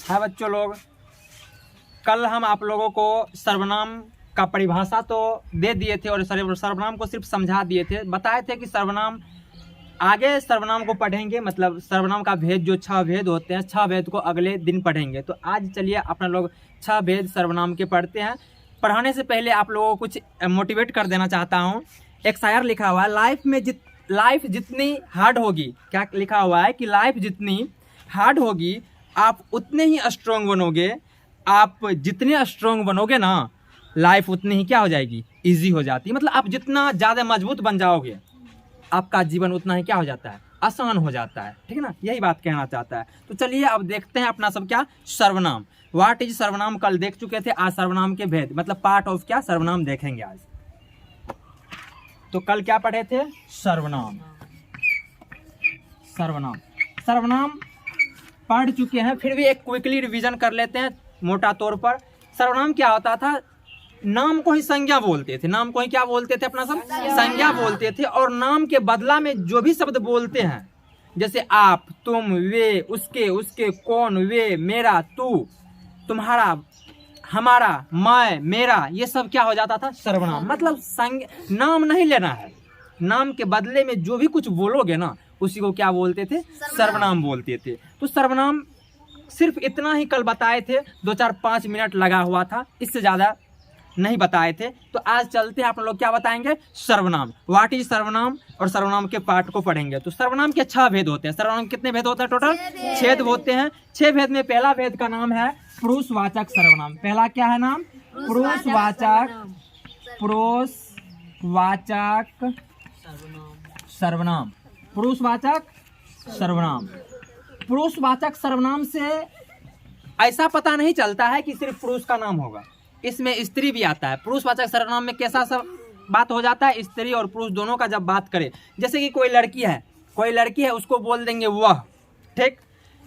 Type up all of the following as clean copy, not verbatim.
है बच्चों लोग, कल हम आप लोगों को सर्वनाम का परिभाषा तो दे दिए थे और सर्वनाम को सिर्फ समझा दिए थे, बताए थे कि सर्वनाम आगे सर्वनाम को पढ़ेंगे, मतलब सर्वनाम का भेद जो 6 भेद होते हैं 6 भेद को अगले दिन पढ़ेंगे। तो आज चलिए अपना लोग 6 भेद सर्वनाम के पढ़ते हैं। पढ़ाने से पहले आप लोगों को कुछ मोटिवेट कर देना चाहता हूँ। एक शायर लिखा हुआ है, लाइफ जितनी हार्ड होगी, क्या लिखा हुआ है कि लाइफ जितनी हार्ड होगी आप उतने ही स्ट्रॉन्ग बनोगे। आप जितने स्ट्रॉन्ग बनोगे ना, लाइफ उतनी ही क्या हो जाएगी, ईजी हो जाती है। मतलब आप जितना ज़्यादा मजबूत बन जाओगे आपका जीवन उतना ही क्या हो जाता है, आसान हो जाता है। ठीक है ना, यही बात कहना चाहता है। तो चलिए अब देखते हैं अपना सब क्या सर्वनाम, व्हाट इज सर्वनाम कल देख चुके थे। आज सर्वनाम के भेद मतलब पार्ट ऑफ क्या सर्वनाम देखेंगे आज। तो कल क्या पढ़े थे, सर्वनाम पढ़ चुके हैं, फिर भी एक क्विकली रिवीजन कर लेते हैं मोटा तौर पर। सर्वनाम क्या होता था, नाम को ही संज्ञा बोलते थे, नाम को ही क्या बोलते थे, अपना सब संज्ञा बोलते थे। और नाम के बदला में जो भी शब्द बोलते हैं, जैसे आप, तुम, वे, उसके, कौन, वे, मेरा, तू, तुम्हारा, हमारा, मैं, मेरा, ये सब क्या हो जाता था, सर्वनाम। मतलब नाम नहीं लेना है, नाम के बदले में जो भी कुछ बोलोगे ना उसी को क्या बोलते थे, सर्वनाम बोलते थे। तो सर्वनाम सिर्फ इतना ही कल बताए थे, 2-4-5 मिनट लगा हुआ था, इससे ज़्यादा नहीं बताए थे। तो आज चलते हैं आप लोग क्या बताएंगे, सर्वनाम, व्हाट इज सर्वनाम, और सर्वनाम के पार्ट को पढ़ेंगे। तो सर्वनाम के 6 भेद होते हैं। सर्वनाम कितने भेद होते हैं टोटल, 6 होते हैं। 6 भेद में पहला भेद का नाम है पुरुषवाचक सर्वनाम। पहला क्या है नाम, पुरुषवाचक सर्वनाम। पुरुषवाचक सर्वनाम से ऐसा पता नहीं चलता है कि सिर्फ पुरुष का नाम होगा, इसमें स्त्री भी आता है। पुरुषवाचक सर्वनाम में कैसा सब बात हो जाता है, स्त्री और पुरुष दोनों का जब बात करें, जैसे कि कोई लड़की है उसको बोल देंगे वह, ठीक।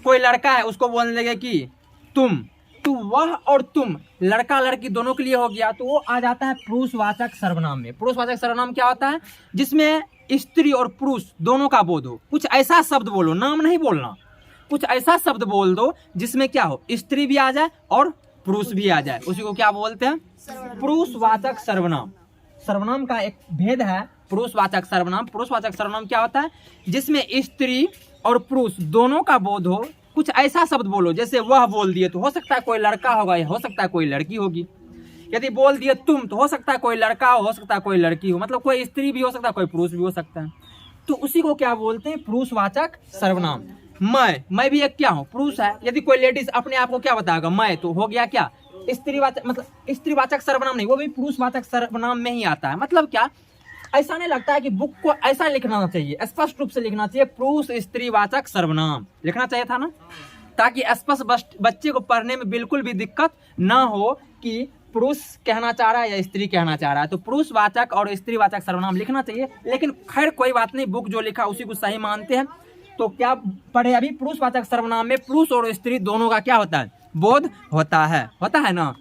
कोई लड़का है उसको बोल देंगे कि तुम। तो वह और तुम लड़का लड़की दोनों के लिए हो गया, तो वो आ जाता है पुरुषवाचक सर्वनाम में। पुरुषवाचक सर्वनाम क्या होता है, जिसमें स्त्री और पुरुष दोनों का बोध हो। कुछ ऐसा शब्द बोलो, नाम नहीं बोलना, कुछ ऐसा शब्द बोल दो जिसमें क्या हो, स्त्री भी आ जाए और पुरुष भी आ जाए, उसी को क्या बोलते हैं, पुरुषवाचक सर्वनाम। सर्वनाम का एक भेद है पुरुषवाचक सर्वनाम। पुरुषवाचक सर्वनाम क्या होता है, जिसमें स्त्री और पुरुष दोनों का बोध हो। कुछ ऐसा शब्द बोलो, जैसे वह बोल दिए तो हो सकता है कोई लड़का होगा या हो सकता है कोई लड़की होगी। यदि बोल दिए तुम तो हो सकता है कोई लड़का हो सकता है कोई लड़की हो, मतलब कोई स्त्री भी हो सकता है कोई पुरुष भी हो सकता है। तो उसी को क्या बोलते हैं, पुरुषवाचक सर्वनाम। मैं भी एक क्या हूँ, पुरुष है। यदि कोई लेडीज अपने आप को क्या बताएगा, मैं, तो हो गया क्या, स्त्रीवाचक, मतलब स्त्रीवाचक सर्वनाम नहीं, वो भी पुरुषवाचक सर्वनाम में ही आता है। मतलब क्या, ऐसा नहीं लगता है कि बुक को ऐसा लिखना चाहिए, स्पष्ट रूप से लिखना चाहिए, पुरुष स्त्रीवाचक सर्वनाम लिखना चाहिए था ना, ताकि स्पष्ट बच्चे को पढ़ने में बिल्कुल भी दिक्कत ना हो कि पुरुष कहना चाह रहा है या स्त्री कहना चाह रहा है। तो पुरुषवाचक और स्त्रीवाचक सर्वनाम लिखना चाहिए, लेकिन खैर कोई बात नहीं, बुक जो लिखा उसी को सही मानते हैं। तो क्या पढ़े अभी, पुरुषवाचक सर्वनाम में पुरुष और स्त्री दोनों का क्या होता है, बोध होता है ना,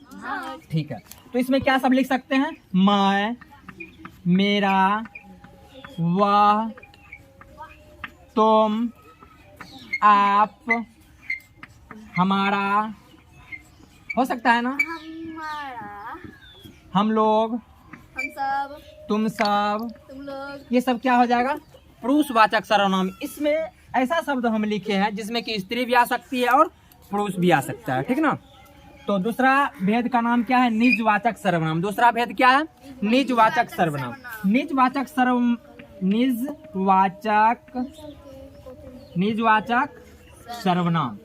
ठीक है। तो इसमें क्या सब लिख सकते हैं, मैं, मेरा, वह, तुम, आप, हमारा, हो सकता है ना, हम लोग, हम सब, तुम सब, तुम लोग, ये सब क्या हो जाएगा, पुरुषवाचक सर्वनाम। इसमें ऐसा शब्द हम लिखे हैं जिसमें कि स्त्री भी आ सकती है और पुरुष भी आ सकता है, ठीक ना। तो दूसरा भेद का नाम क्या है, निजवाचक सर्वनाम। दूसरा भेद क्या है, निजवाचक सर्वनाम। निजवाचक सर्वनाम।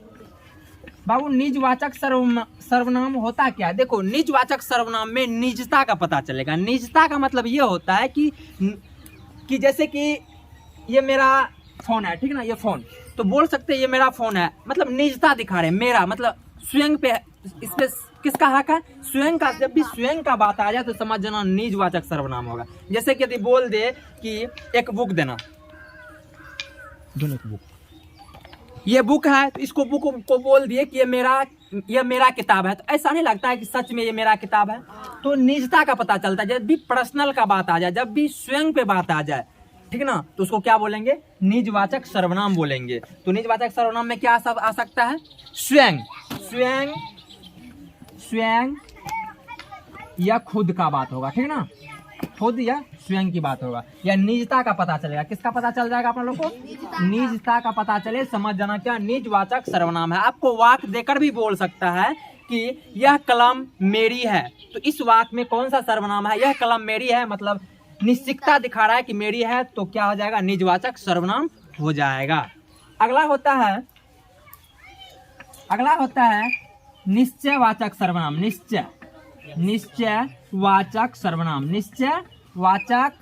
बाबू निजवाचक सर्वनाम होता क्या है, देखो निजवाचक सर्वनाम में निजता का पता चलेगा। निजता का मतलब ये होता है कि जैसे कि ये मेरा फोन है, ठीक ना, ये फोन, तो बोल सकते हैं ये मेरा फोन है, मतलब निजता दिखा रहे हैं, मेरा मतलब स्वयं पे, इस पे किसका हक है, स्वयं का। जब भी स्वयं का बात आ जाए तो समझ जाना निजवाचक सर्वनाम होगा। जैसे कि यदि बोल दे कि एक बुक देना, दोनों की बुक, ये बुक है, तो इसको बुक को बोल दिए कि ये मेरा किताब है, तो ऐसा नहीं लगता है कि सच में ये मेरा किताब है। तो निजता का पता चलता है जब भी पर्सनल का बात आ जाए, जब भी स्वयं पे बात आ जाए, ठीक ना, तो उसको क्या बोलेंगे, निजवाचक सर्वनाम बोलेंगे। तो निजवाचक सर्वनाम में क्या सब आ सकता है, स्वयं, स्वयं, स्वयं या खुद का बात होगा, ठीक ना, खुद या स्वयं की बात होगा, या निजता का पता चलेगा। किसका पता चल जाएगा आप लोग को, निजता का पता चले, समझ जाना क्या निजवाचक सर्वनाम है। आपको वाक्य देकर भी बोल सकता है कि यह कलम मेरी है, तो इस वाक्य में कौन सा सर्वनाम है, यह कलम मेरी है, मतलब निश्चितता दिखा रहा है कि मेरी है, तो क्या हो जाएगा, निजवाचक सर्वनाम हो जाएगा। अगला होता है निश्चयवाचक सर्वनाम। निश्चयवाचक सर्वनाम, निश्चयवाचक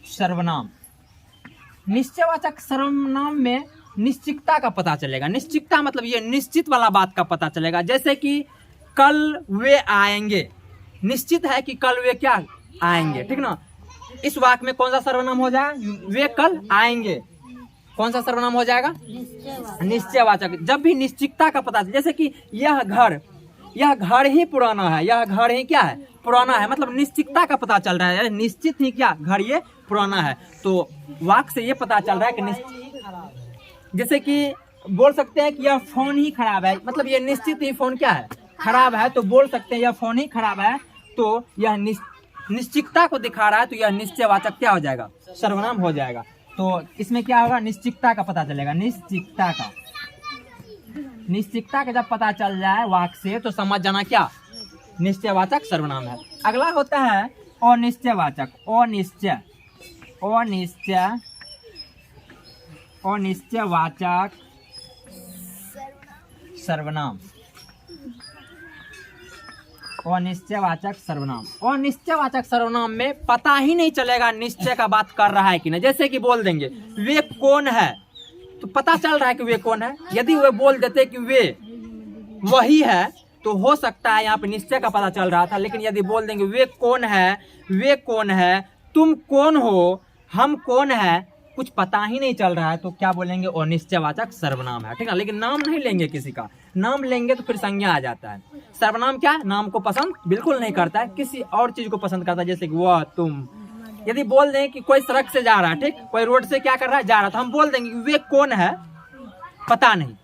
सर्वनाम। निश्चयवाचक सर्वनाम में निश्चितता का पता चलेगा। निश्चितता मतलब ये निश्चित वाला बात का पता चलेगा, जैसे कि कल वे आएंगे, निश्चित है कि कल वे क्या आएंगे, ठीक ना। इस वाक्य में कौन सा सर्वनाम हो जाएगा, वे कल आएंगे, कौन सा सर्वनाम हो जाएगा, निश्चयवाचक। जब भी निश्चितता का पता, जैसे कि यह घर ही पुराना है, यह घर ही क्या है, पुराना है, मतलब निश्चितता का पता चल रहा है, निश्चित ही क्या घर ये पुराना है। तो वाक्य से ये पता चल रहा है कि जैसे कि बोल सकते हैं कि यह फोन ही खराब है, मतलब ये निश्चित ही फोन क्या है, खराब है, तो बोल सकते हैं यह फोन ही खराब है, तो यह निश्चितता को दिखा रहा है, तो यह निश्चयवाचक क्या हो जाएगा, सर्वनाम हो जाएगा। तो इसमें क्या होगा, निश्चितता का पता चलेगा, निश्चितता का जब पता चल जाए वाक्य से, तो समझ जाना क्या निश्चयवाचक सर्वनाम है। अगला होता है अनिश्चयवाचक, अनिश्चयवाचक सर्वनाम, अनिश्चयवाचक सर्वनाम। अनिश्चयवाचक सर्वनाम में पता ही नहीं चलेगा निश्चय का बात कर रहा है कि नहीं। जैसे कि बोल देंगे वे कौन है, तो पता चल रहा है कि वे कौन है। यदि वे बोल देते कि वे वही है, तो हो सकता है यहाँ पे निश्चय का पता चल रहा था, लेकिन यदि बोल देंगे वे कौन है, तुम कौन हो, हम कौन है, कुछ पता ही नहीं चल रहा है, तो क्या बोलेंगे, अनिश्चयवाचक सर्वनाम है, ठीक है। लेकिन नाम नहीं लेंगे किसी का, नाम लेंगे तो फिर संज्ञा आ जाता है। सर्वनाम क्या नाम को पसंद बिल्कुल नहीं करता है, किसी और चीज को पसंद करता है, जैसे कि वह, तुम। यदि बोल दें कि कोई सड़क से जा रहा है, ठीक, कोई रोड से क्या कर रहा है, जा रहा, तो हम बोल देंगे कि वे कौन है, पता नहीं,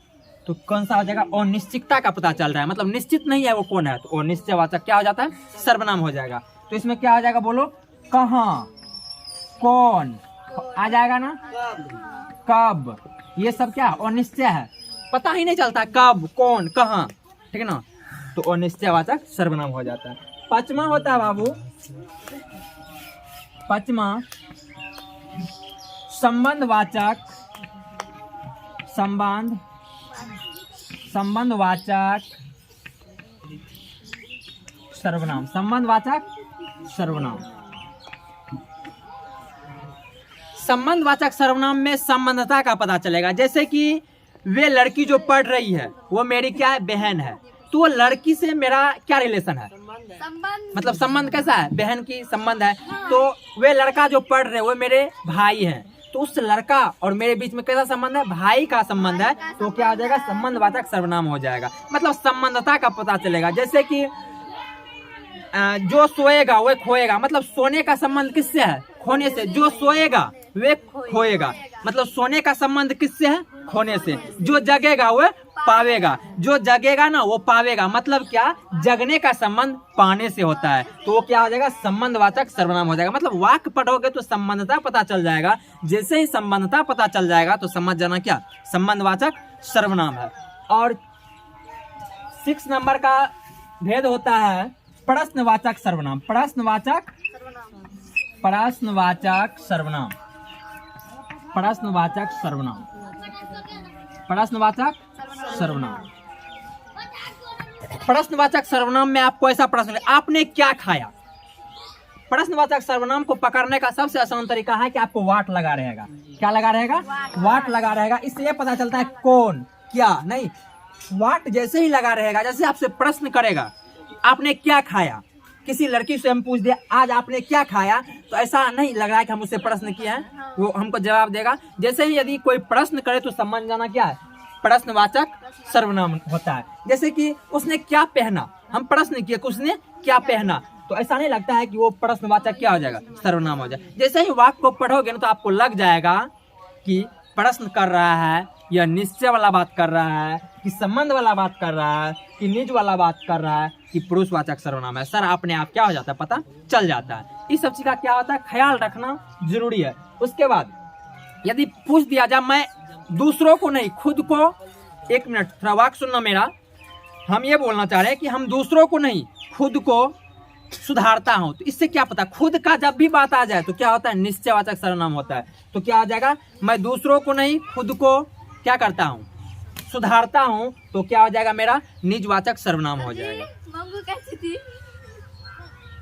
तो कौन सा हो जाएगा, अनिश्चितता का पता चल रहा है, मतलब निश्चित नहीं है वो कौन है, तो अनिश्चयवाचक क्या हो जाता है, सर्वनाम हो जाएगा। तो इसमें क्या हो जाएगा, बोलो, कहाँ, कौन आ जाएगा ना, कब, ये सब क्या अनिश्चय है, पता ही नहीं चलता कब, कौन, कहाँ, ठीक है ना, तो अनिश्चयवाचक सर्वनाम हो जाता है। पांचवा होता है बाबू, पांचवा संबंधवाचक सर्वनाम, संबंधवाचक सर्वनाम। संबंधवाचक सर्वनाम में संबंधता का पता चलेगा, जैसे कि वे लड़की जो पढ़ रही है वो मेरी क्या है, बहन है, तो वो लड़की से मेरा क्या रिलेशन है, मतलब संबंध कैसा है, बहन की संबंध है। तो वे लड़का जो पढ़ रहे वो मेरे भाई हैं, तो उस लड़का और मेरे बीच में कैसा संबंध है, भाई का संबंध है, तो क्या हो जाएगा, संबंधवाचक सर्वनाम हो जाएगा, मतलब संबंधता का पता चलेगा। जैसे कि जो सोएगा वह खोएगा, मतलब सोने का संबंध किससे है, खोने से, जो सोएगा वे खोएगा, मतलब सोने का संबंध किससे है, खोने से। जो जगेगा वह पावेगा, जो जगेगा ना वो पावेगा, मतलब क्या, जगने का संबंध पाने से होता है, तो वो क्या हो जाएगा, संबंधवाचक सर्वनाम हो जाएगा। मतलब वाक्य पढ़ोगे तो संबंधता पता चल जाएगा, जैसे ही संबंधता पता चल जाएगा तो समझ जाना क्या संबंधवाचक सर्वनाम है। और 6 नंबर का भेद होता है प्रश्नवाचक सर्वनाम, प्रश्नवाचक सर्वनाम, प्रश्नवाचक सर्वनाम, प्रश्नवाचक सर्वनाम। प्रश्नवाचक सर्वनाम में आपको ऐसा प्रश्न, आपने क्या खाया। प्रश्नवाचक सर्वनाम को पकड़ने का सबसे आसान तरीका है कि आपको वाट लगा रहेगा, क्या लगा रहेगा, वाट लगा रहेगा, इससे पता चलता है कौन क्या नहीं। वाट जैसे ही लगा रहेगा, जैसे आपसे प्रश्न करेगा आपने क्या खाया, किसी लड़की से हम पूछ दे आज आपने क्या खाया, तो ऐसा नहीं लग रहा है कि हम उससे प्रश्न किए हैं, वो हमको जवाब देगा। जैसे ही यदि कोई प्रश्न करे तो समझ जाना क्या है, प्रश्नवाचक सर्वनाम होता है। जैसे कि उसने क्या पहना, हम प्रश्न किए कि उसने क्या पहना, तो तो ऐसा नहीं लगता है कि वो प्रश्नवाचक क्या हो जाएगा, सर्वनाम हो जाएगा। जैसे ही वाक्य को पढ़ोगे ना तो आपको लग जाएगा कि प्रश्न कर रहा है, यह निश्चय वाला बात कर रहा है, कि संबंध वाला बात कर रहा है, कि निज वाला बात कर रहा है, कि पुरुषवाचक सर्वनाम है। सर अपने आप क्या हो जाता है, पता चल जाता है। इस सब चीज का क्या होता है, ख्याल रखना जरूरी है। उसके बाद यदि पूछ दिया जाए, मैं दूसरों को नहीं खुद को, एक मिनट थोड़ा वाक्य सुनना मेरा, हम ये बोलना चाह रहे हैं कि हम दूसरों को नहीं खुद को सुधारता हूं। तो इससे क्या पता, खुद का जब भी बात आ जाए तो क्या होता है, निश्चयवाचक सर्वनाम होता है। तो क्या आ जाएगा, मैं दूसरों को नहीं खुद को क्या करता हूं, सुधारता हूं, तो क्या हो जाएगा, मेरा निजवाचक सर्वनाम हो जाएगा। मंगू कैसी थी?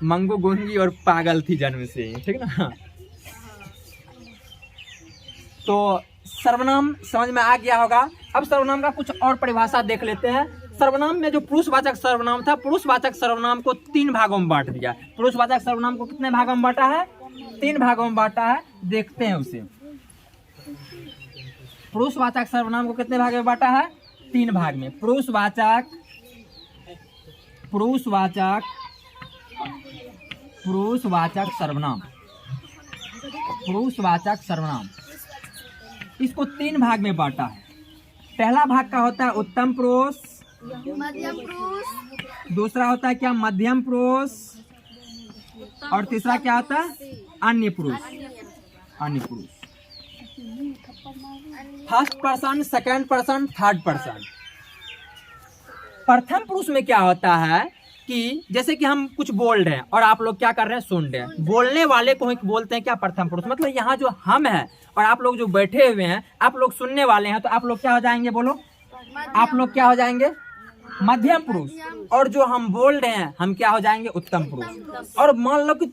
मंगू गूंगी और पागल थी जन्म से, ठीक ना। तो सर्वनाम समझ में आ गया होगा। अब सर्वनाम का कुछ और परिभाषा देख लेते हैं। सर्वनाम में जो पुरुषवाचक सर्वनाम था, पुरुषवाचक सर्वनाम को 3 भागों में बांट दिया। पुरुषवाचक सर्वनाम को कितने भागों में बांटा है, 3 भागों में बांटा है। देखते हैं उसे। पुरुषवाचक सर्वनाम को कितने भाग में बांटा है, 3 भाग में। पुरुषवाचक सर्वनाम, पुरुषवाचक सर्वनाम, इसको 3 भाग में बांटा है। पहला भाग का होता है उत्तम पुरुष, मध्यम पुरुष, दूसरा होता है क्या, मध्यम पुरुष, और तीसरा क्या होता है, अन्य पुरुष। अन्य पुरुष, first person, second person, third person. प्रथम पुरुष में क्या होता है कि जैसे कि हम कुछ बोल रहे हैं और आप लोग क्या कर रहे हैं, सुन रहे हैं। बोलने वाले को ही बोलते हैं क्या, प्रथम पुरुष। मतलब यहाँ जो हम हैं और आप लोग जो बैठे हुए हैं, आप लोग सुनने वाले हैं, तो आप लोग क्या हो जाएंगे, बोलो, आप लोग क्या हो जाएंगे, मध्यम पुरुष। और जो हम बोल रहे हैं, हम क्या हो जाएंगे, उत्तम पुरुष। और मान लो कि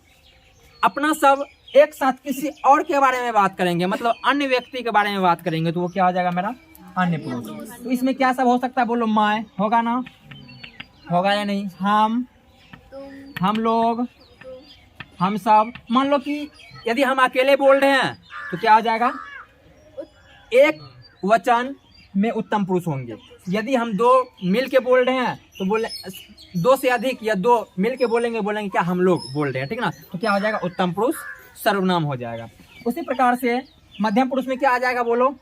अपना सब एक साथ किसी और के बारे में बात करेंगे, मतलब अन्य व्यक्ति के बारे में बात करेंगे, तो वो क्या हो जाएगा, मेरा अन्य पुरुष। तो इसमें क्या सब हो सकता है, बोलो, मैं होगा ना, होगा या नहीं, हम लोग, हम सब। मान लो कि यदि हम अकेले बोल रहे हैं तो क्या हो जाएगा, एक वचन में उत्तम पुरुष होंगे। यदि हम 2 मिल के बोल रहे हैं तो बोले 2 से अधिक या 2 मिल के बोलेंगे क्या, हम लोग बोल रहे हैं, ठीक ना। तो क्या हो जाएगा, उत्तम पुरुष सर्वनाम हो जाएगा। उसी प्रकार से मध्यम पुरुष में क्या आ जाएगा, बोलो,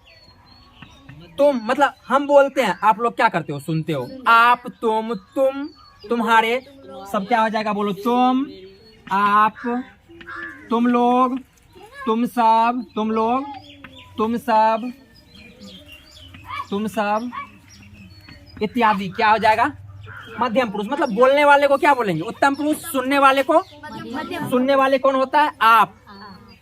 तुम, मतलब हम बोलते हैं, आप लोग क्या करते हो, सुनते हो। आप, तुम, तुम्हारे, सब क्या हो जाएगा, बोलो, तुम, आप, तुम लोग, तुम सब, तुम लोग, तुम सब, तुम सब इत्यादि क्या हो जाएगा, मध्यम पुरुष। मतलब बोलने वाले को क्या बोलेंगे, उत्तम पुरुष। सुनने वाले को, सुनने वाले कौन होता है, आप,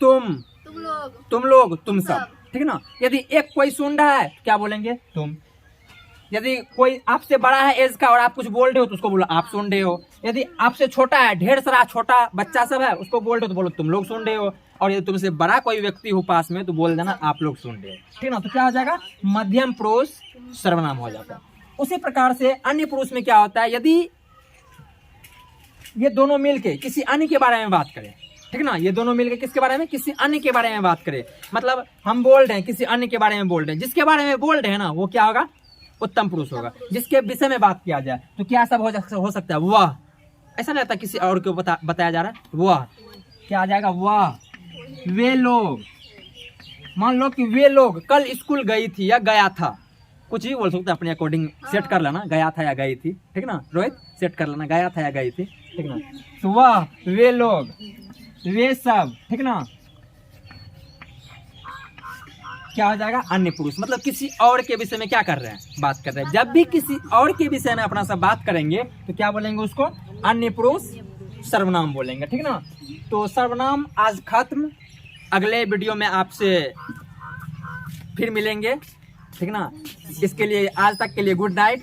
तुम लोग, तुम सब, ठीक ना। यदि एक कोई सुन रहा है तो क्या बोलेंगे, तुम। यदि कोई आपसे बड़ा है एज का और आप कुछ बोल रहे हो तो उसको बोलो, आप सुन रहे हो। यदि आपसे छोटा है, ढेर सारा छोटा बच्चा सब है, उसको बोल रहे हो तो बोलो, तुम लोग सुन रहे हो। और यदि तुमसे बड़ा कोई व्यक्ति हो पास में तो बोल देना, आप लोग सुन रहे हो, ठीक ना। तो क्या हो जाएगा, मध्यम पुरुष सर्वनाम हो जाता है। उसी प्रकार से अन्य पुरुष में क्या होता है, यदि ये दोनों मिलके किसी अन्य के बारे में बात करें, ठीक ना, ये दोनों मिलके किसके बारे में, किसी अन्य के बारे में बात करें। मतलब हम बोल रहे हैं, किसी अन्य के बारे में बोल रहे हैं, जिसके बारे में बोल रहे हैं ना, वो क्या होगा, उत्तम पुरुष होगा। जिसके विषय में बात किया जाए तो क्या सब हो सकता है, वह। ऐसा नहीं लगता किसी और को बताया जा रहा है, वह क्या आ जाएगा, वह, वे लोग। मान लो कि वे लोग कल स्कूल गई थी या गया था, कुछ भी बोल सकते हैं अपने अकॉर्डिंग, सेट कर लेना, गया था या गई थी, ठीक ना। रोहित सेट कर लेना, गया था या गई थी, ठीक ना। तो वह, वे लोग, वे सब, ठीक ना, क्या हो जाएगा, अन्य पुरुष। मतलब किसी और के विषय में क्या कर रहे हैं, बात कर रहे हैं। जब भी किसी और के विषय में अपना सब बात करेंगे तो क्या बोलेंगे, उसको अन्य पुरुष सर्वनाम बोलेंगे, ठीक ना। तो सर्वनाम आज खत्म। अगले वीडियो में आपसे फिर मिलेंगे, ठीक ना। इसके लिए आज तक के लिए गुड नाइट।